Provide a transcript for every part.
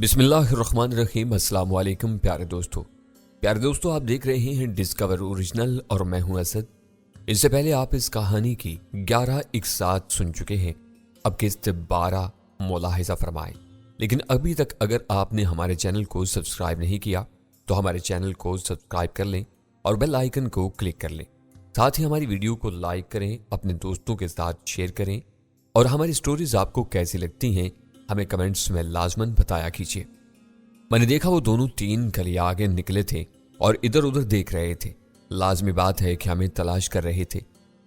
بسم اللہ الرحمن الرحیم۔ السلام علیکم پیارے دوستو آپ دیکھ رہے ہیں ڈسکور اوریجنل اور میں ہوں اسد۔ اس سے پہلے آپ اس کہانی کی 11 ایک ساتھ سن چکے ہیں، اب قسط 12 ملاحظہ فرمائیں۔ لیکن ابھی تک اگر آپ نے ہمارے چینل کو سبسکرائب نہیں کیا تو ہمارے چینل کو سبسکرائب کر لیں اور بیل آئیکن کو کلک کر لیں، ساتھ ہی ہماری ویڈیو کو لائک کریں، اپنے دوستوں کے ساتھ شیئر کریں اور ہماری سٹوریز آپ کو کیسی لگتی ہیں ہمیں کمنٹس میں لازماً بتایا کیجیے۔ میں نے دیکھا وہ دونوں 3 گلی آگے نکلے تھے اور ادھر ادھر دیکھ رہے تھے۔ لازمی بات ہے کہ ہمیں تلاش کر رہے تھے۔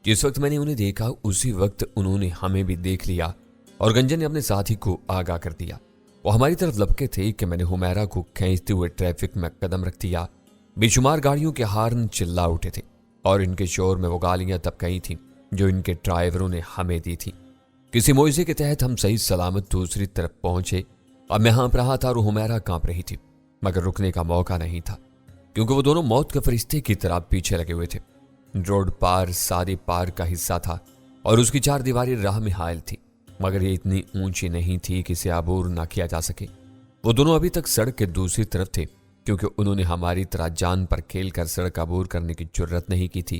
جس وقت میں نے انہیں دیکھا اسی وقت انہوں نے ہمیں بھی دیکھ لیا اور گنجن نے اپنے ساتھی کو آگاہ کر دیا۔ وہ ہماری طرف لپکے تھے کہ میں نے حمیرہ کو کھینچتے ہوئے ٹریفک میں قدم رکھ دیا۔ بے شمار گاڑیوں کے ہارن چلا اٹھے تھے اور ان کے شور میں وہ گالیاں تب کہی تھیں جو ان کے ڈرائیوروں نے ہمیں دی تھی۔ کسی معجزے کے تحت ہم صحیح سلامت دوسری طرف پہنچے۔ اب میں ہانپ رہا تھا اور حمیرہ کانپ رہی تھی، مگر رکنے کا موقع نہیں تھا کیونکہ وہ دونوں موت کے فرشتے کی طرح پیچھے لگے ہوئے تھے۔ روڈ پار سادی پار کا حصہ تھا اور اس کی 4 دیواری راہ میں حائل تھی، مگر یہ اتنی اونچی نہیں تھی کہ اسے عبور نہ کیا جا سکے۔ وہ دونوں ابھی تک سڑک کے دوسری طرف تھے کیونکہ انہوں نے ہماری طرح جان پر کھیل کر سڑک عبور کرنے کی جرت نہیں کی تھی۔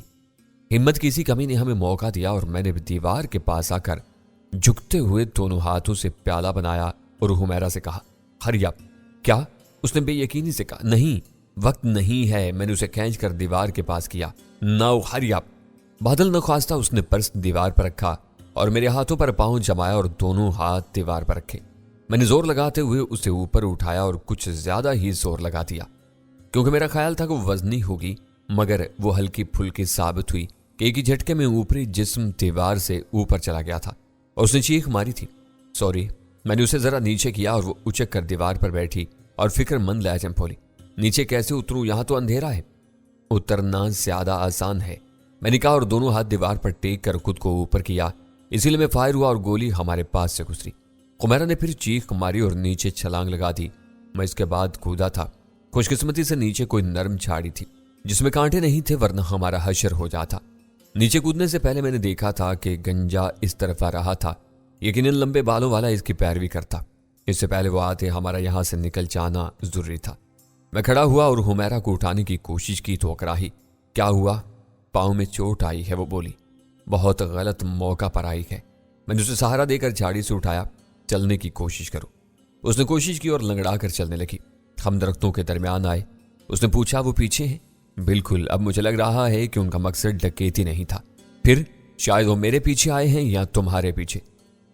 ہمت کی کسی کمی نے ہمیں موقع دیا اور میں نے دیوار کے پاس آ کر جھکتے ہوئے دونوں ہاتھوں سے پیالہ بنایا اور حمیرہ سے کہا، ہری اپ۔ کیا؟ اس نے بے یقینی سے کہا، نہیں، وقت نہیں ہے۔ میں نے اسے کھینچ کر دیوار کے پاس کیا۔ نو، ہری اپ۔ بادل نخواستہ اس نے پرس دیوار پر رکھا اور میرے ہاتھوں پر پاؤں جمایا اور دونوں ہاتھ دیوار پر رکھے۔ میں نے زور لگاتے ہوئے اسے اوپر اٹھایا اور کچھ زیادہ ہی زور لگا دیا کیونکہ میرا خیال تھا کہ وہ وزنی ہوگی، مگر وہ ہلکی پھلکی ثابت ہوئی کہ ایک ہی جھٹکے میں اوپری جسم دیوار سے اوپر چلا گیا تھا اور اس نے چیخ ماری تھی۔ سوری۔ میں نے اسے ذرا نیچے کیا اور وہ اچک کر دیوار پر بیٹھی اور فکر مند لہجے میں بولی، نیچے کیسے اتروں؟ یہاں تو اندھیرا ہے۔ اترنا زیادہ آسان ہے، میں نے کہا اور دونوں ہاتھ دیوار پر ٹیک کر خود کو اوپر کیا۔ اسی لیے میں فائر ہوا اور گولی ہمارے پاس سے گزری۔ حمیرہ نے پھر چیخ ماری اور نیچے چھلانگ لگا دی۔ میں اس کے بعد کودا تھا۔ خوش قسمتی سے نیچے کوئی نرم چھاڑی تھی جس میں کانٹے نہیں تھے، ورنہ ہمارا حشر ہو جاتا۔ نیچے کودنے سے پہلے میں نے دیکھا تھا کہ گنجا اس طرف آ رہا تھا، یقیناً لمبے بالوں والا اس کی پیروی کرتا۔ اس سے پہلے وہ آتے ہمارا یہاں سے نکل جانا ضروری تھا۔ میں کھڑا ہوا اور حمیرہ کو اٹھانے کی کوشش کی تو اکراہی۔ کیا ہوا؟ پاؤں میں چوٹ آئی ہے، وہ بولی۔ بہت غلط موقع پر آئی ہے۔ میں نے اسے سہارا دے کر جھاڑی سے اٹھایا۔ چلنے کی کوشش کرو۔ اس نے کوشش کی اور لنگڑا کر چلنے لگی۔ ہم درختوں کے درمیان آئے۔ اس نے پوچھا، وہ پیچھے ہیں؟ بالکل۔ اب مجھے لگ رہا ہے کہ ان کا مقصد ڈکیتی نہیں تھا۔ پھر شاید وہ میرے پیچھے آئے ہیں یا تمہارے پیچھے۔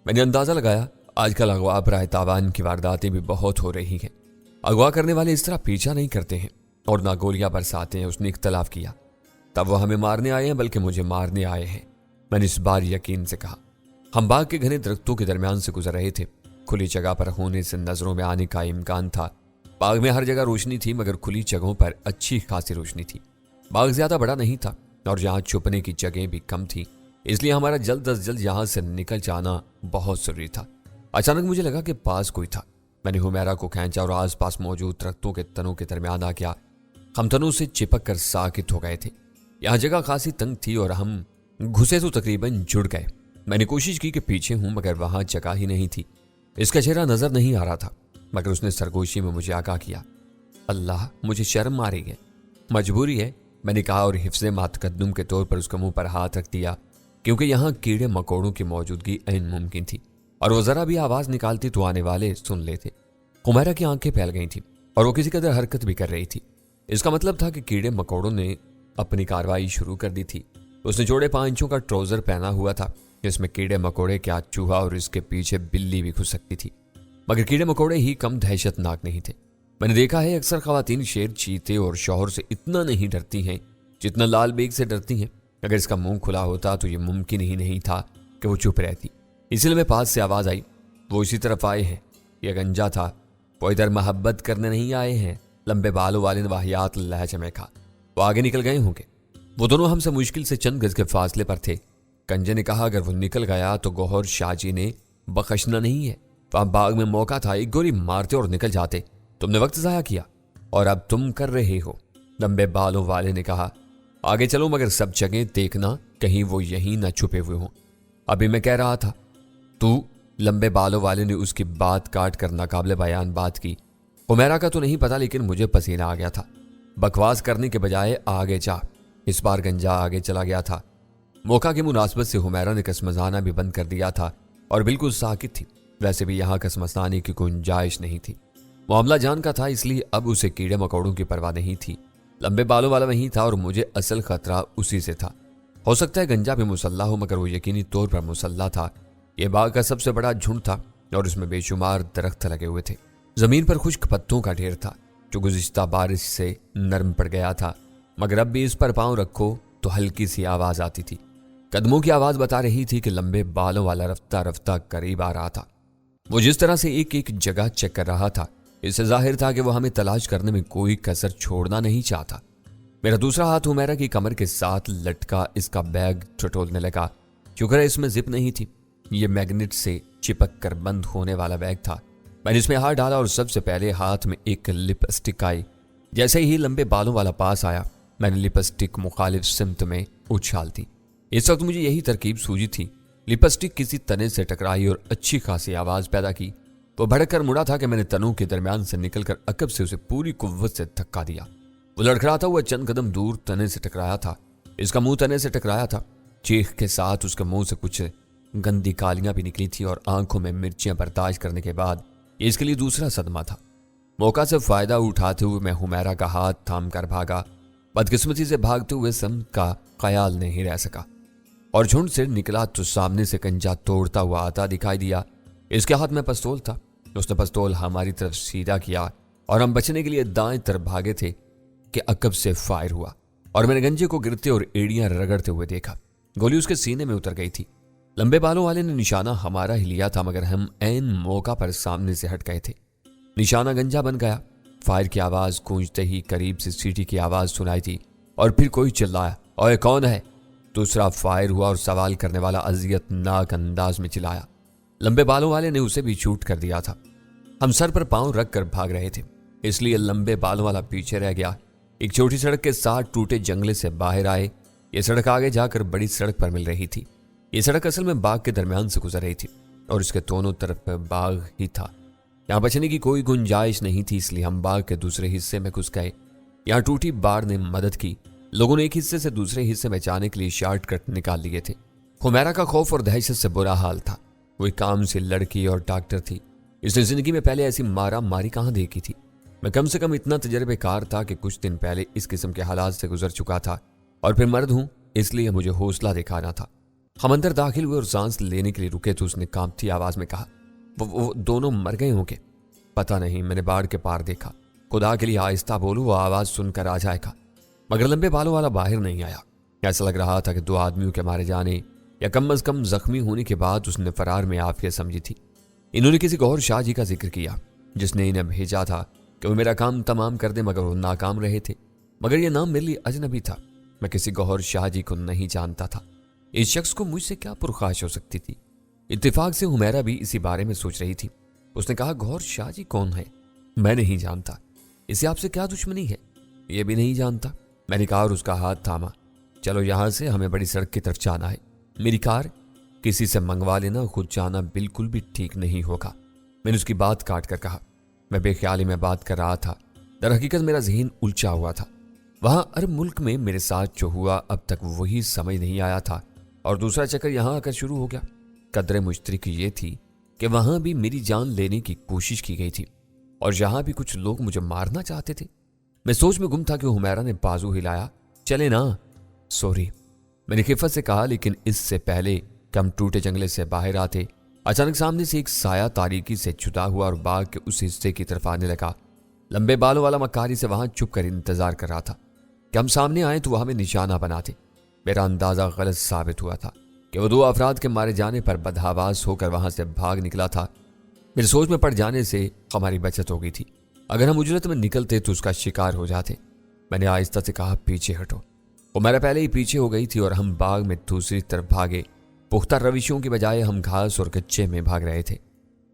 میں نے اندازہ لگایا، آج کل اغوا برائے تاوان کی وارداتیں بھی بہت ہو رہی ہیں۔ اغوا کرنے والے اس طرح پیچھا نہیں کرتے ہیں اور نہ گولیاں برساتے ہیں۔ اس نے اختلاف کیا، تب وہ ہمیں مارنے آئے ہیں بلکہ مجھے مارنے آئے ہیں، میں نے اس بار یقین سے کہا۔ ہم باغ کے گھنے درختوں کے درمیان سے گزر رہے تھے۔ کھلی جگہ پر ہونے سے نظروں میں آنے کا امکان تھا۔ باغ میں ہر جگہ روشنی تھی مگر کھلی جگہوں پر اچھی خاصی روشنی تھی۔ باغ زیادہ بڑا نہیں تھا اور یہاں چھپنے کی جگہیں بھی کم تھی، اس لیے ہمارا جلد از جلد یہاں سے نکل جانا بہت ضروری تھا۔ اچانک مجھے لگا کہ پاس کوئی تھا۔ میں نے حمیرہ کو کھینچا اور آس پاس موجود درختوں کے تنوں کے درمیان آ گیا۔ ہم تنوں سے چپک کر ساکت ہو گئے تھے۔ یہاں جگہ خاصی تنگ تھی اور ہم گھسے تو تقریباً جڑ گئے۔ میں نے کوشش کی کہ پیچھے ہوں مگر وہاں جگہ ہی نہیں تھی۔ اس کا چہرہ نظر نہیں آ رہا تھا مگر اس نے سرگوشی میں مجھے آگاہ کیا۔ اللہ، مجھے شرم آ رہی ہے۔ مجبوری ہے، میں نے کہا اور حفظ متقدم کے طور پر اس کے منہ پر ہاتھ رکھ دیا کیونکہ یہاں کیڑے مکوڑوں کی موجودگی عین ممکن تھی اور وہ ذرا بھی آواز نکالتی تو آنے والے سن لیتے۔ حمیرہ کی آنکھیں پھیل گئی تھیں اور وہ کسی قدر حرکت بھی کر رہی تھی۔ اس کا مطلب تھا کہ کیڑے مکوڑوں نے اپنی کارروائی شروع کر دی تھی۔ اس نے چوڑے 5 انچوں کا ٹراؤزر پہنا ہوا تھا جس میں کیڑے مکوڑے کیا چوہا اور اس کے پیچھے بلی بھی گھس سکتی تھی، مگر کیڑے مکوڑے ہی کم دہشت ناک نہیں تھے۔ میں نے دیکھا ہے اکثر خواتین شیر، چیتے اور شوہر سے اتنا نہیں ڈرتی ہیں جتنا لال بیگ سے ڈرتی ہیں۔ اگر اس کا منہ کھلا ہوتا تو یہ ممکن ہی نہیں تھا کہ وہ چپ رہتی۔ اسی لیے میں پاس سے آواز آئی، وہ اسی طرف آئے ہیں۔ یہ گنجا تھا، وہ ادھر محبت کرنے نہیں آئے ہیں، لمبے بالوں والے نے واہیات لہجے میں کہا۔ وہ آگے نکل گئے ہوں گے۔ وہ دونوں ہم سے مشکل سے چند گز کے فاصلے پر تھے۔ گنجے نے کہا، اگر وہ نکل گیا تو گوہر شاہ جی نے بخشنا نہیں ہے۔ وہاں باغ میں موقع تھا، ایک گولی مارتے اور نکل جاتے۔ تم نے وقت ضائع کیا اور اب تم کر رہے ہو، لمبے بالوں والے نے کہا۔ آگے چلو مگر سب جگہیں دیکھنا کہیں وہ یہیں نہ چھپے ہوئے ہوں۔ ابھی میں کہہ رہا تھا تو، لمبے بالوں والے نے اس کی بات کاٹ کر ناقابل بیان بات کی۔ हुमैरा का तो नहीं पता, लेकिन मुझे पसीना आ गया था। बकवास करने के बजाय आगे जा। इस बार गंजा आगे चला गया था। मौका की मुनासबत से हुमैरा ने कसमसाना भी बंद कर दिया था और बिल्कुल साकित थी। वैसे भी यहाँ कसमसाने की गुंजाइश नहीं थी। मामला जान का था, इसलिए अब उसे कीड़े मकोड़ों की परवाह नहीं थी। लंबे बालों वाला वही था और मुझे असल खतरा उसी से था। हो सकता है गंजा भी मुसल्ला हो, मगर वो यकीनी तौर पर मुसल्ला था। ये बाग का सबसे बड़ा झुंड था और उसमें बेशुमार दरख्त लगे हुए थे। जमीन पर खुश्क पत्तों का ढेर था जो गुज़िश्ता बारिश से नरम पड़ गया था, मगर अब भी इस पर पांव रखो तो हल्की सी आवाज आती थी। कदमों की आवाज बता रही थी कि लंबे बालों वाला रफ्ता रफ्ता करीब आ रहा था। वो जिस तरह से एक एक जगह चेक कर रहा था, इससे जाहिर था कि वो हमें तलाश करने में कोई कसर छोड़ना नहीं चाहता। मेरा दूसरा हाथ हुमैरा की कमर के साथ लटका इसका बैग टटोलने लगा। शुक्र है इसमें जिप नहीं थी। ये मैग्नेट से चिपक कर बंद होने वाला बैग था। मैंने इसमें हाथ डाला और सबसे पहले हाथ में एक लिपस्टिक आई। जैसे ही लंबे बालों वाला पास आया, मैंने लिपस्टिक मुखालिफ सिमत में उछाल दी। इस वक्त मुझे यही तरकीब सूझी थी। लिपस्टिक किसी तने से टकराई और अच्छी खासी आवाज पैदा की। वो भड़क कर मुड़ा था कि मैंने तनों के दरमियान से निकलकर अकब से उसे पूरी कुव्वत से धक्का दिया। वो लड़खड़ाता हुआ चंद कदम दूर तने से टकराया था। इसका मुंह तने से टकराया था। चीख के साथ उसके मुंह से कुछ गंदी कालियां भी निकली थी और आंखों में मिर्चियां बर्दाश्त करने के बाद ये इसके लिए दूसरा सदमा था। मौका से फायदा उठाते हुए मैं हुमैरा का हाथ थाम कर भागा। बदकिस्मती से भागते हुए सम का ख्याल नहीं रह सका और झुंड से निकला तो सामने से कंजा तोड़ता हुआ आता दिखाई दिया। इसके हाथ में पिस्तौल था। उसने पिस्तौल हमारी तरफ सीधा किया और हम बचने के लिए दाएं तरफ भागे थे कि अकब से फायर हुआ और मैंने गंजे को गिरते और एड़ियां रगड़ते हुए देखा। गोली उसके सीने में उतर गई थी। लंबे बालों वाले ने निशाना हमारा ही लिया था, मगर हम ऐन मौका पर सामने से हट गए थे। निशाना गंजा बन गया। फायर की आवाज गूंजते ही करीब से सीटी की आवाज सुनाई थी और फिर कोई चिल्लाया, ओए कौन है? दूसरा फायर हुआ और सवाल करने वाला अजियतनाक अंदाज में चिल्लाया। लंबे बालों वाले ने उसे भी शूट कर दिया था। हम सर पर पांव रख कर भाग रहे थे, इसलिए लंबे बालों वाला पीछे रह गया। एक छोटी सड़क के साथ टूटे जंगले से बाहर आए। ये सड़क आगे जाकर बड़ी सड़क पर मिल रही थी। ये सड़क असल में बाग के दरमियान से गुजर रही थी और इसके दोनों तरफ बाग ही था। यहाँ बचने की कोई गुंजाइश नहीं थी, इसलिए हम बाग के दूसरे हिस्से में घुस गए। यहाँ टूटी बाड़ ने मदद की। लोगों ने एक हिस्से से दूसरे हिस्से में जाने के लिए शॉर्टकट निकाल लिए थे। हुमैरा का खौफ और दहशत से बुरा हाल था। वो एक काम से लड़की और डॉक्टर थी। इसने जिंदगी में पहले ऐसी मारा मारी कहाँ देखी थी। मैं कम से कम इतना तजर्बेकार था कि कुछ दिन पहले इस किस्म के हालात से गुजर चुका था और फिर मर्द हूं, इसलिए मुझे हौसला दिखाना था। हम अंदर दाखिल हुए और सांस लेने के लिए रुके तो उसने कांपती आवाज में कहा, वो दोनों मर गए होंगे। पता नहीं, मैंने बाढ़ के पार देखा। खुदा के लिए आहिस्ता बोलूं, वो आवाज सुनकर आ जाएगा। मगर लंबे बालों वाला बाहर नहीं आया। ऐसा लग रहा था कि दो आदमियों के मारे जाने या कम अज कम जख्मी होने के बाद उसने फरार में आफियत समझी थी। इन्होंने किसी गौर शाह जी का जिक्र किया जिसने इन्हें भेजा था कि वो मेरा काम तमाम कर दे, मगर वो नाकाम रहे थे। मगर यह नाम मेरे लिए अजनबी था। मैं किसी गौर शाह जी को नहीं जानता था। इस शख्स को मुझसे क्या पुरखाश हो सकती थी। इत्तेफाक से हुमैरा भी इसी बारे में सोच रही थी। उसने कहा, गौर शाह जी कौन है? मैं नहीं जानता। इसे आपसे क्या दुश्मनी है? यह भी नहीं जानता। मैंने कहा और उसका हाथ थामा। चलो यहां से, हमें बड़ी सड़क की तरफ जाना है। मेरी कार किसी से मंगवा लेना, खुद जाना बिल्कुल भी ठीक नहीं होगा। मैंने उसकी बात काट कर कहा। मैं बेख्याली में बात कर रहा था। दर हकीकत मेरा जहन उलझा हुआ था। वहां अरब मुल्क में मेरे साथ जो हुआ अब तक वही समझ नहीं आया था और दूसरा चक्कर यहां आकर शुरू हो गया। कदर मुश्तरक ये थी कि वहां भी मेरी जान लेने की कोशिश की गई थी और यहां भी कुछ लोग मुझे मारना चाहते थे। मैं सोच में गुम था कि हुमैरा ने बाजू हिलाया। चले ना। सॉरी, मैंने खिफत से कहा, लेकिन इससे पहले कि हम टूटे जंगले से बाहर आते अचानक सामने से एक साया तारीकी से जुदा हुआ और बाग के उस हिस्से की तरफ आने लगा। लंबे बालों वाला मक्कारी से वहां चुप कर इंतजार कर रहा था कि हम सामने आए तो वह हमें निशाना बनाते। मेरा अंदाजा गलत साबित हुआ था कि वो दो अफराद के मारे जाने पर बदहवास होकर वहां से भाग निकला था। मेरी सोच में पड़ जाने से हमारी बचत हो गई थी। अगर हम उजरत में निकलते तो उसका शिकार हो जाते। मैंने आहिस्ता से कहा, पीछे हटो। वो मेरा पहले ही पीछे हो गई थी और हम बाग में दूसरी तरफ भागे। पुख्ता रविशों की बजाय हम घास और कच्चे में भाग रहे थे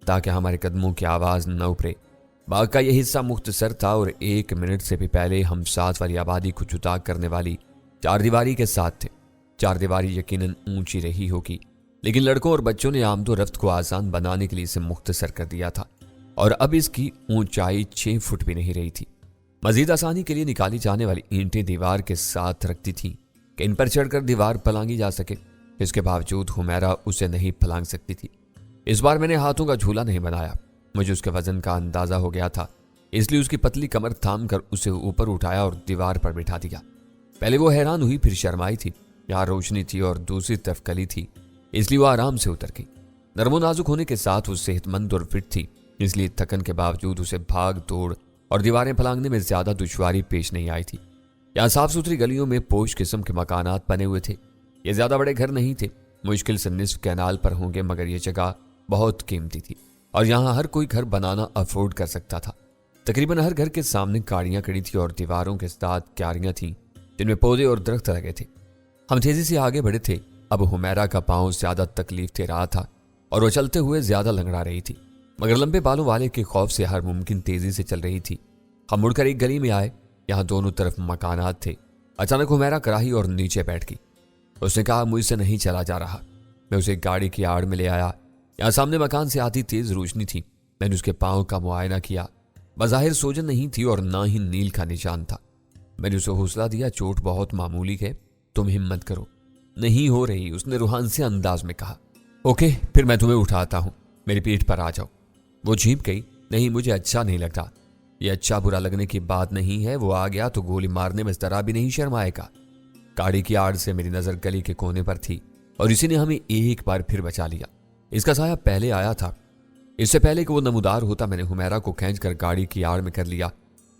ताकि हमारे कदमों की आवाज न उपड़े। बाग का यह हिस्सा मुख्तसर था और 1 मिनट से भी पहले हम साथ वाली आबादी को जुदा करने वाली चारदीवारी के साथ थे। चारदीवारी यकीनन ऊंची रही होगी, लेकिन लड़कों और बच्चों ने आमदो रफ्त को आसान बनाने के लिए इसे मुख्तसर कर दिया था। और अब इसकी ऊंचाई 6 फुट भी नहीं रही थी। मजीद आसानी के लिए निकाली जाने वाली ईंटें दीवार के साथ रखती थी कि इन पर चढ़कर दीवार फलांगी जा सके। इसके बावजूद हुमैरा उसे नहीं फलांग सकती थी। इस बार मैंने हाथों का झूला नहीं बनाया। मुझे उसके वजन का अंदाजा हो गया था, इसलिए उसकी पतली कमर थाम कर उसे ऊपर उठाया और दीवार पर बिठा दिया। पहले वो हैरान हुई, फिर शर्माई थी। यहाँ रोशनी थी और दूसरी तरफ कली थी, इसलिए वो आराम से उतर गई। नरमो नाजुक होने के साथ वो सेहतमंद और फिट थी, इसलिए थकन के बावजूद उसे भाग दौड़ और दीवारें फलांगने में ज्यादा दुश्वारी पेश नहीं आई थी। यहाँ साफ सुथरी गलियों में पोश किस्म के मकानात बने हुए थे। ये ज्यादा बड़े घर नहीं थे, मुश्किल से निस्फ कैनाल पर होंगे, मगर ये जगह बहुत कीमती थी और यहाँ हर कोई घर बनाना अफोर्ड कर सकता था। तकरीबन हर घर के सामने गाड़ियां खड़ी थी और दीवारों के साथ क्यारियां थीं जिनमें पौधे और दरख्त लगे थे। हम तेजी से आगे बढ़े थे। अब हुमैरा का पांव ज्यादा तकलीफ दे रहा था और वो चलते हुए ज्यादा लंगड़ा रही थी, मगर लंबे बालों वाले के खौफ से हर मुमकिन तेजी से चल रही थी। हम मुड़कर एक गली में आए। यहाँ दोनों तरफ मकानात थे। अचानक हुमैरा कराही और नीचे बैठ गई। उसने कहा, मुझसे नहीं चला जा रहा। मैं उसे गाड़ी की आड़ में ले आया। यहाँ सामने मकान से आती तेज रोशनी थी। मैंने उसके पांव का मुआयना किया। बज़ाहिर सोजन नहीं थी और ना ही नील का निशान था। मैंने उसे हौसला दिया, चोट बहुत मामूली है, तुम हिम्मत करो। नहीं हो रही, उसने रूहान से अंदाज में कहा। ओके, फिर मैं तुम्हें उठाता हूं, मेरी पीठ पर आ जाओ। वो झीप गई। नहीं, मुझे अच्छा नहीं लगता। ये अच्छा बुरा लगने की बात नहीं है। वो आ गया तो गोली मारने में जरा भी नहीं शर्माएगा। गाड़ी की आड़ से मेरी नजर गली के कोने पर थी और इसी ने हमें एक बार फिर बचा लिया। इसका साया पहले आया था। इससे पहले कि वो नमूदार होता, मैंने हुमैरा को खींचकर गाड़ी की आड़ में कर लिया।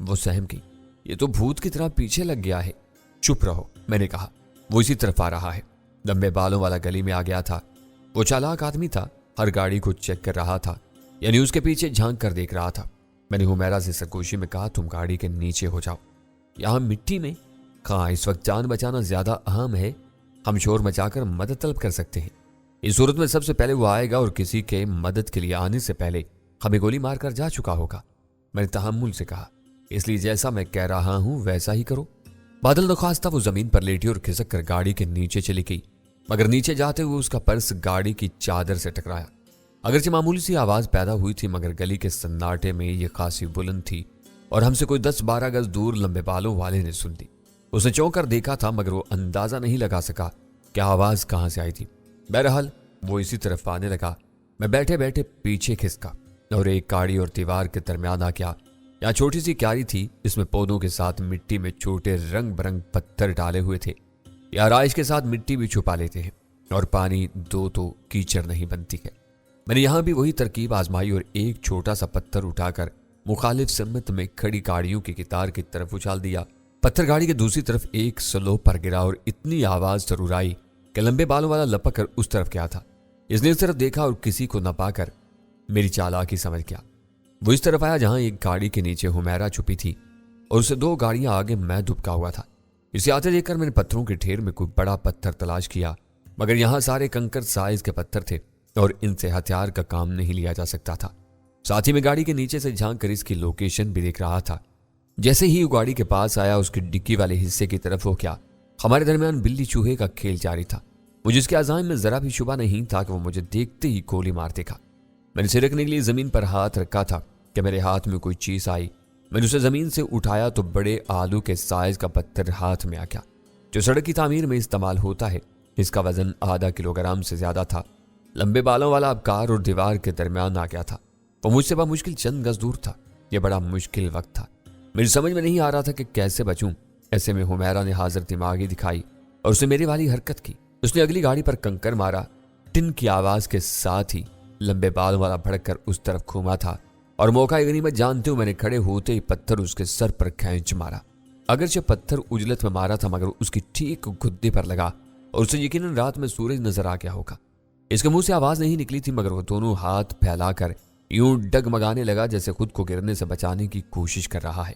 वो सहम गई। ये तो भूत की तरह पीछे लग गया है। चुप रहो, मैंने कहा। वो इसी तरफ आ रहा है। लंबे बालों वाला गली में आ गया था। वो चालाक आदमी था, हर गाड़ी को चेक कर रहा था, यानी उसके पीछे झांक कर देख रहा था। मैंने हुमैरा से सरगोशी में कहा, तुम गाड़ी के नीचे हो जाओ। यहां मिट्टी में कहाँ, इस वक्त जान बचाना ज्यादा अहम है। हम शोर मचाकर मदद तलब कर सकते हैं। इस सूरत में सबसे पहले वो आएगा और किसी के मदद के लिए आने से पहले हमें गोली मारकर जा चुका होगा। मैंने तहम्मुल से कहा, इसलिए जैसा मैं कह रहा हूं वैसा ही करो। बादल नख्वास्ता वो जमीन पर लेटी और खिसक कर गाड़ी के नीचे चली गई, मगर नीचे जाते हुए उसका पर्स गाड़ी की चादर से टकराया। अगरचे मामूली सी आवाज पैदा हुई थी, मगर गली के सन्नाटे में ये खासी बुलंद थी और हमसे कोई 10-12 गज दूर लंबे बालों वाले ने सुन ली। उसने चौंक कर देखा था, मगर वो अंदाजा नहीं लगा सका कि आवाज कहां से आई थी। बहरहाल वो इसी तरफ आने लगा। मैं बैठे बैठे पीछे खिसका और एक गाड़ी और दीवार के दरमियान आ गया। यहाँ छोटी सी क्यारी थी, इसमें पौधों के साथ मिट्टी में छोटे रंग बरंग पत्थर डाले हुए थे। ये आराइश के साथ मिट्टी भी छुपा लेते हैं और पानी दो तो कीचड़ नहीं बनती है। मैंने यहां भी वही तरकीब आजमाई और एक छोटा सा पत्थर उठाकर मुखालिफ सम्मत में खड़ी गाड़ियों की कतार की तरफ उछाल दिया। पत्थर गाड़ी के दूसरी तरफ एक स्लोप पर गिरा और इतनी आवाज जरूर आई कि लंबे बालों वाला लपक कर उस तरफ गया था। इसने इस तरफ देखा और किसी को न पाकर मेरी चालाकी समझ गया। वो इस तरफ आया जहां एक गाड़ी के नीचे हुमैरा छुपी थी और उससे 2 गाड़ियां आगे मैं दुबका हुआ था। इसे आते देखकर मैंने पत्थरों के ढेर में कोई बड़ा पत्थर तलाश किया, मगर यहां सारे कंकर साइज के पत्थर थे और इनसे हथियार का काम नहीं लिया जा सकता था। साथ ही मैं गाड़ी के नीचे से झांक कर इसकी लोकेशन भी देख रहा था। जैसे ही वो गाड़ी के पास आया, उसकी डिक्की वाले हिस्से की तरफ हो गया। हमारे दरमियान बिल्ली चूहे का खेल जारी था। मुझे इसके अज़ाइम में जरा भी शुबा नहीं था कि वो मुझे देखते ही गोली मार देगा। मैंने सिर रखने के लिए जमीन पर हाथ रखा था कि मेरे हाथ में कोई चीज आई। मैंने उसे जमीन से उठाया तो बड़े आलू के साइज का पत्थर हाथ में आ गया, जो सड़क की तामीर में इस्तेमाल होता है। इसका वजन आधा किलोग्राम से ज्यादा था। लंबे बालों वाला अब कार और दीवार के दरमियान आ गया था। वो मुझसे बामुश्किल चंद गज दूर था। यह बड़ा मुश्किल वक्त था। मेरी समझ में नहीं आ रहा था कि कैसे बचूं। ऐसे में हुमैरा ने हाजिर दिमागी दिखाई और उसे मेरी वाली हरकत की। उसने अगली गाड़ी पर कंकर मारा। टिन की आवाज के साथ ही लंबे बाल वाला भड़क कर उस तरफ घूमा था और मौका गनीमत जानते हुए मैंने खड़े होते ही पत्थर उसके सर पर खींच मारा। अगरचे पत्थर उजलत में मारा था, मगर उसकी ठीक गुद्दे पर लगा और उसे यकीनन रात में सूरज नजर आ गया होगा। इसके मुंह से आवाज नहीं निकली थी, मगर वो दोनों हाथ फैलाकर यूं डगमगाने लगा जैसे खुद को गिरने से बचाने की कोशिश कर रहा है।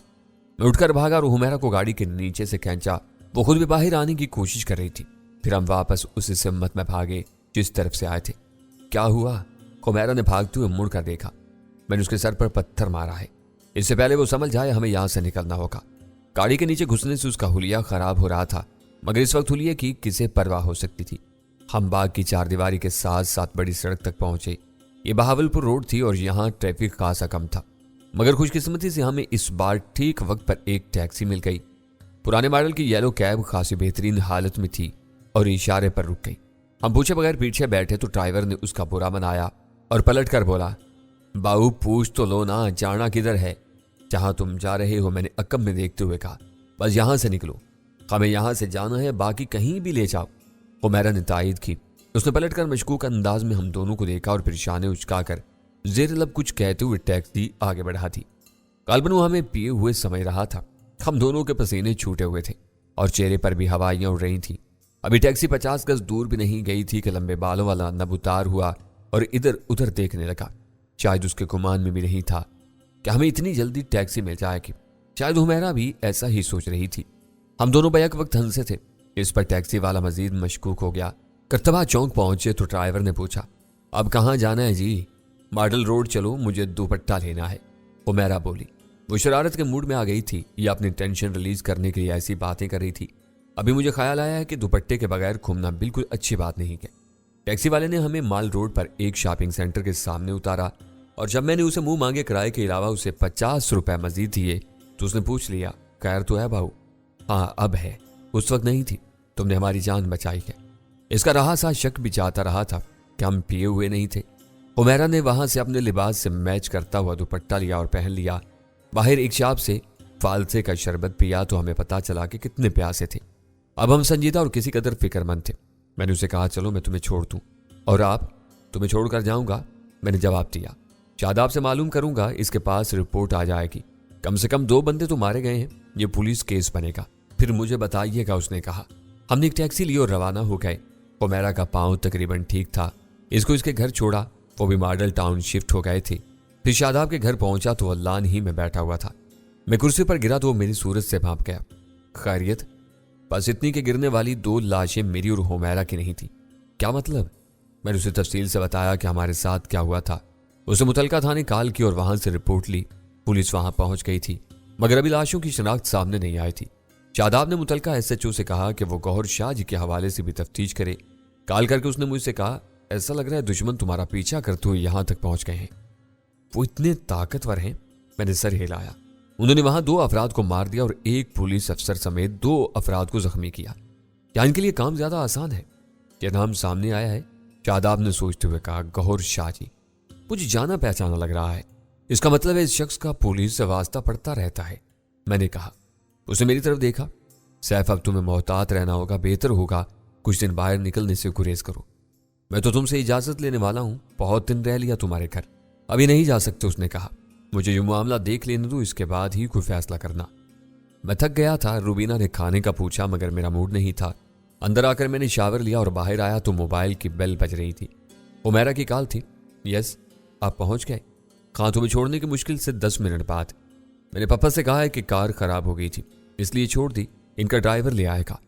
मैं उठकर भागा और हुमैरा को गाड़ी के नीचे से खींचा। वो खुद भी बाहर आने की कोशिश कर रही थी। फिर हम वापस उसी सिम्मत में भागे जिस तरफ से आए थे। क्या हुआ? हुमैरा ने भागते हुए मुड़कर देखा। मैंने उसके सर पर पत्थर मारा है। इससे पहले वो समझ जाए हमें यहां से निकलना होगा। गाड़ी के नीचे घुसने से उसका हुलिया खराब हो रहा था, मगर इस वक्त हुलिये की किसे परवाह हो सकती थी। हम बाग की चारदीवारी के साथ साथ बड़ी सड़क तक पहुंचे। ये बहावलपुर रोड थी और यहाँ ट्रैफिक खासा कम था, मगर खुशकिस्मती से हमें इस बार ठीक वक्त पर एक टैक्सी मिल गई। पुराने मॉडल की येलो कैब खासी बेहतरीन हालत में थी और इशारे पर रुक गई। हम पूछे बगैर पीछे बैठे तो ड्राइवर ने उसका बुरा मनाया और पलट कर बोला, बाबू पूछ तो लो ना, जाना किधर है? जहां तुम जा रहे हो, मैंने अकब में देखते हुए कहा। बस यहां से निकलो, हमें यहां से जाना है, बाकी कहीं भी ले जाओ। हुमैरा ने तायद की। उसने पलट कर मशकूक अंदाज में हम दोनों को देखा और फिर शाने उचकाकर जेर लब कुछ कहते हुए टैक्सी आगे बढ़ा दी। काल्बन वो हमें पिए हुए समझ रहा था। हम दोनों के पसीने छूटे हुए थे और चेहरे पर भी हवाइयां उड़ रही थी। अभी टैक्सी 50 गज दूर भी नहीं गई थी कि लंबे बालों वाला नबुतार हुआ और इधर उधर देखने लगा। शायद उसके गुमान में भी नहीं था कि हमें इतनी जल्दी टैक्सी मिल जाएगी। शायद हुमैरा भी ऐसा ही सोच रही थी। हम दोनों बैक वक्त हंसे थे। इस पर टैक्सी वाला मजीद मशकूक हो गया। करतबा चौक पहुंचे तो ड्राइवर ने पूछा, अब कहाँ जाना है जी? मॉडल रोड चलो, मुझे दुपट्टा लेना है, हुमैरा बोली। वो शरारत के मूड में आ गई थी या अपनी टेंशन रिलीज करने के लिए ऐसी बातें कर रही थी। अभी मुझे ख्याल आया है कि दुपट्टे के बगैर घूमना बिल्कुल अच्छी बात नहीं है। टैक्सी वाले ने हमें माल रोड पर एक शॉपिंग सेंटर के सामने उतारा और जब मैंने उसे मुंह मांगे किराए के अलावा उसे 50 रुपए मजीद दिए तो उसने पूछ लिया, खैर तो है भाऊ? हाँ अब है, उस वक्त नहीं थी। तुमने हमारी जान बचाई है। इसका रहा सा शक भी चाहता रहा था कि हम पिए हुए नहीं थे। हुमैरा ने वहां से अपने लिबास से मैच करता हुआ दुपट्टा लिया और पहन लिया। बाहर एक शॉप से फालसे का शरबत पिया तो हमें पता चला कि कितने प्यासे थे। अब हम संजीदा और किसी कदर फिक्रमंद थे। मैंने उसे कहा, चलो मैं तुम्हें छोड़ दूं। और आप? तुम्हें छोड़कर जाऊंगा, मैंने जवाब दिया। शादाब से मालूम करूंगा, इसके पास रिपोर्ट आ जाएगी। कम से कम 2 बंदे तो मारे गए हैं, ये पुलिस केस बनेगा, फिर मुझे बताइएगा, उसने कहा। हमने एक टैक्सी ली और रवाना हो गए। हुमैरा का पांव तकरीबन ठीक था। इसको इसके घर छोड़ा, वो भी मॉडल टाउन शिफ्ट हो गए थे। फिर शादाब के घर पहुंचा तो अल्लान ही में बैठा हुआ था। मैं कुर्सी पर गिरा तो वो मेरी सूरत से भाप गया। खैरियत? बस इतनी के गिरने वाली 2 लाशें मेरी और हुमैरा की नहीं थी। क्या मतलब? मैंने उसे तफसील से बताया कि हमारे साथ क्या हुआ था। उसे मुतलका थाने कॉल की और वहां से रिपोर्ट ली। पुलिस वहां पहुंच गई थी, मगर अभी लाशों की शनाख्त सामने नहीं आई थी। शादाब ने मुतलका SHO से कहा कि वो गौहर शाह जी के हवाले से भी तफ्तीश करे। कॉल करके उसने मुझसे कहा, ऐसा लग रहा है दुश्मन तुम्हारा पीछा करते हुए यहां तक पहुंच गए हैं। वो इतने ताकतवर हैं? मैंने सर हिलाया। उन्होंने वहां 2 अफराद को मार दिया और एक पुलिस अफसर समेत 2 अफराद को जख्मी किया। क्या इनके लिए काम ज्यादा आसान है? क्या नाम सामने आया है? शादाब ने सोचते हुए कहा, गौहर शाह जी। मुझे जाना पहचाना लग रहा है। इसका मतलब है इस शख्स का पुलिस से वास्ता पड़ता रहता है, मैंने कहा। उसने मेरी तरफ देखा। सैफ, अब तुम्हें मोहतात रहना होगा, बेहतर होगा कुछ दिन बाहर निकलने से गुरेज करो। मैं तो तुमसे इजाजत लेने वाला हूं, बहुत दिन रह लिया तुम्हारे घर, अभी नहीं जा सकते, उसने कहा। मुझे ये मामला देख लेने दो, इसके बाद ही कोई फैसला करना। मैं थक गया था। रूबीना ने खाने का पूछा मगर मेरा मूड नहीं था। अंदर आकर मैंने शावर लिया और बाहर आया तो मोबाइल की बेल बज रही थी। हुमैरा की कॉल थी। यस, आप पहुंच गए? हाँ, तुम्हें छोड़ने की मुश्किल से 10 मिनट बाद। मैंने पापा से कहा है कि कार खराब हो गई थी, इसलिए छोड़ दी, इनका ड्राइवर ले आएगा।